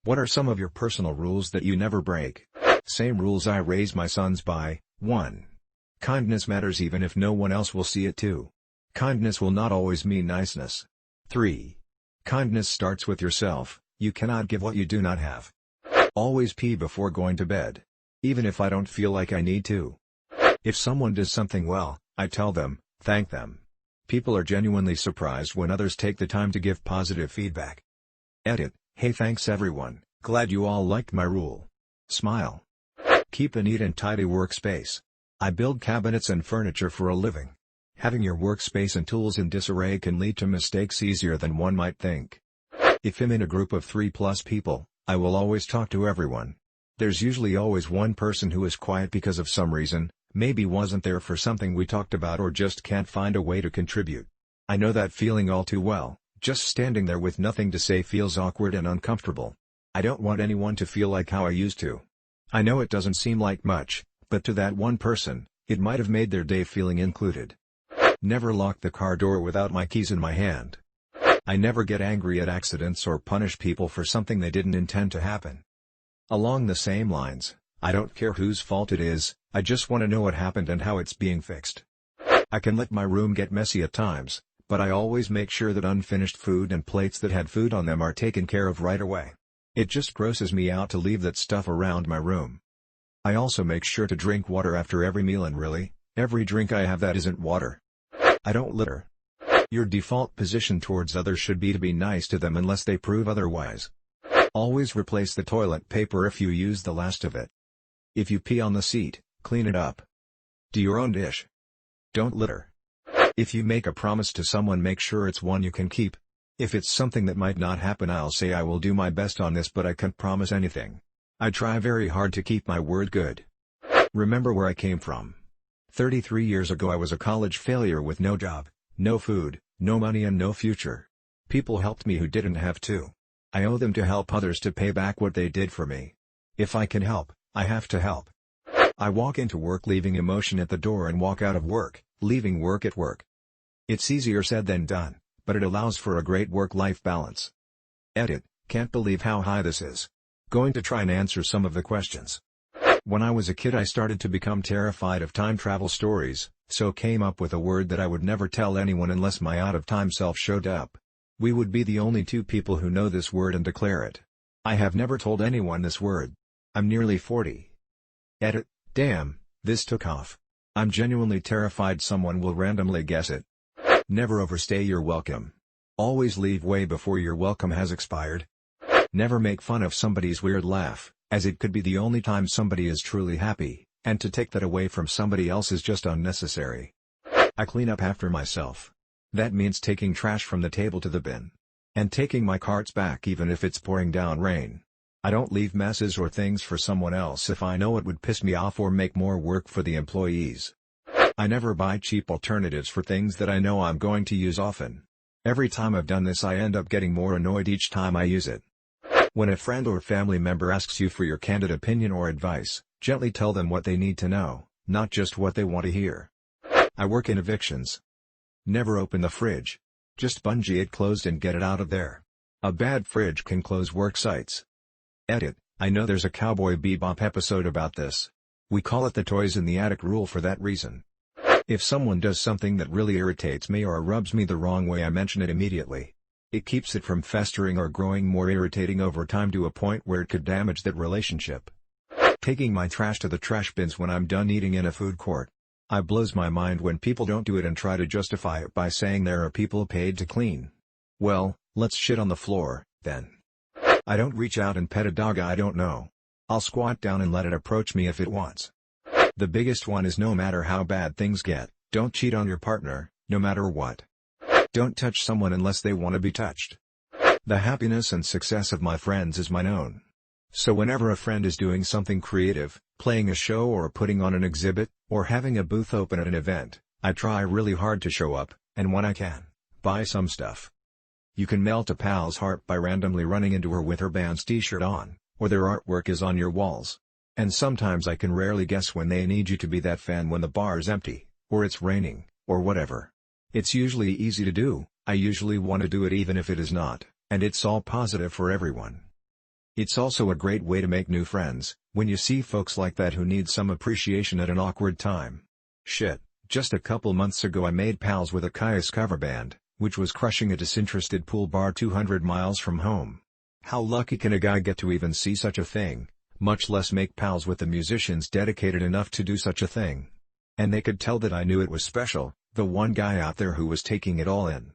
What are some of your personal rules that you never break? Same rules I raise my sons by. 1. Kindness matters even if no one else will see it. 2. Kindness will not always mean niceness. 3. Kindness starts with yourself. You cannot give what you do not have. Always pee before going to bed. Even if I don't feel like I need to. If someone does something well, I tell them, thank them. People are genuinely surprised when others take the time to give positive feedback. Edit. Hey, thanks everyone, glad you all liked my rule. Smile. Keep a neat and tidy workspace. I build cabinets and furniture for a living. Having your workspace and tools in disarray can lead to mistakes easier than one might think. If I'm in a group of 3+ people, I will always talk to everyone. There's usually always one person who is quiet because of some reason, maybe wasn't there for something we talked about or just can't find a way to contribute. I know that feeling all too well. Just standing there with nothing to say feels awkward and uncomfortable. I don't want anyone to feel like how I used to. I know it doesn't seem like much, but to that one person, it might have made their day feeling included. Never lock the car door without my keys in my hand. I never get angry at accidents or punish people for something they didn't intend to happen. Along the same lines, I don't care whose fault it is, I just want to know what happened and how it's being fixed. I can let my room get messy at times, but I always make sure that unfinished food and plates that had food on them are taken care of right away. It just grosses me out to leave that stuff around my room. I also make sure to drink water after every meal, and really, every drink I have that isn't water. I don't litter. Your default position towards others should be to be nice to them unless they prove otherwise. Always replace the toilet paper if you use the last of it. If you pee on the seat, clean it up. Do your own dish. Don't litter. If you make a promise to someone, make sure it's one you can keep. If it's something that might not happen, I'll say I will do my best on this, but I can't promise anything. I try very hard to keep my word good. Remember where I came from. 33 years ago I was a college failure with no job, no food, no money and no future. People helped me who didn't have to. I owe them to help others to pay back what they did for me. If I can help, I have to help. I walk into work leaving emotion at the door and walk out of work, leaving work at work. It's easier said than done, but it allows for a great work-life balance. Edit. Can't believe how high this is. Going to try and answer some of the questions. When I was a kid I started to become terrified of time travel stories, so came up with a word that I would never tell anyone unless my out-of-time self showed up. We would be the only two people who know this word and declare it. I have never told anyone this word. I'm nearly 40. Edit. Damn, this took off. I'm genuinely terrified someone will randomly guess it. Never overstay your welcome. Always leave way before your welcome has expired. Never make fun of somebody's weird laugh, as it could be the only time somebody is truly happy, and to take that away from somebody else is just unnecessary. I clean up after myself. That means taking trash from the table to the bin. And taking my carts back even if it's pouring down rain. I don't leave messes or things for someone else if I know it would piss me off or make more work for the employees. I never buy cheap alternatives for things that I know I'm going to use often. Every time I've done this I end up getting more annoyed each time I use it. When a friend or family member asks you for your candid opinion or advice, gently tell them what they need to know, not just what they want to hear. I work in evictions. Never open the fridge. Just bungee it closed and get it out of there. A bad fridge can close work sites. Edit. I know there's a Cowboy Bebop episode about this. We call it the toys in the attic rule for that reason. If someone does something that really irritates me or rubs me the wrong way, I mention it immediately. It keeps it from festering or growing more irritating over time to a point where it could damage that relationship. Taking my trash to the trash bins when I'm done eating in a food court. It blows my mind when people don't do it and try to justify it by saying there are people paid to clean. Well, let's shit on the floor, then. I don't reach out and pet a dog I don't know. I'll squat down and let it approach me if it wants. The biggest one is no matter how bad things get, don't cheat on your partner, no matter what. Don't touch someone unless they want to be touched. The happiness and success of my friends is mine own. So whenever a friend is doing something creative, playing a show or putting on an exhibit, or having a booth open at an event, I try really hard to show up, and when I can, buy some stuff. You can melt a pal's heart by randomly running into her with her band's t-shirt on, or their artwork is on your walls. And sometimes I can rarely guess when they need you to be that fan when the bar's empty, or it's raining, or whatever. It's usually easy to do, I usually want to do it even if it is not, and it's all positive for everyone. It's also a great way to make new friends, when you see folks like that who need some appreciation at an awkward time. Shit, just a couple months ago I made pals with a Caius cover band, which was crushing a disinterested pool bar 200 miles from home. How lucky can a guy get to even see such a thing, much less make pals with the musicians dedicated enough to do such a thing? And they could tell that I knew it was special, the one guy out there who was taking it all in.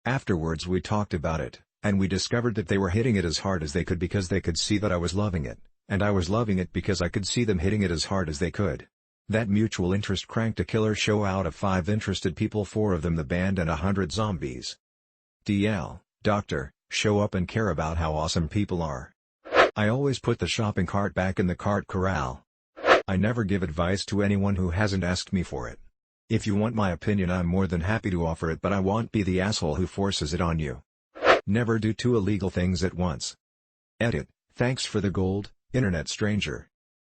Afterwards we talked about it, and we discovered that they were hitting it as hard as they could because they could see that I was loving it, and I was loving it because I could see them hitting it as hard as they could. That mutual interest cranked a killer show. Out of 5 interested people, 4 of them the band and 100 zombies. DL, doctor, show up and care about how awesome people are. I always put the shopping cart back in the cart corral. I never give advice to anyone who hasn't asked me for it. If you want my opinion, I'm more than happy to offer it, but I won't be the asshole who forces it on you. Never do 2 illegal things at once. Edit. Thanks for the gold, internet stranger.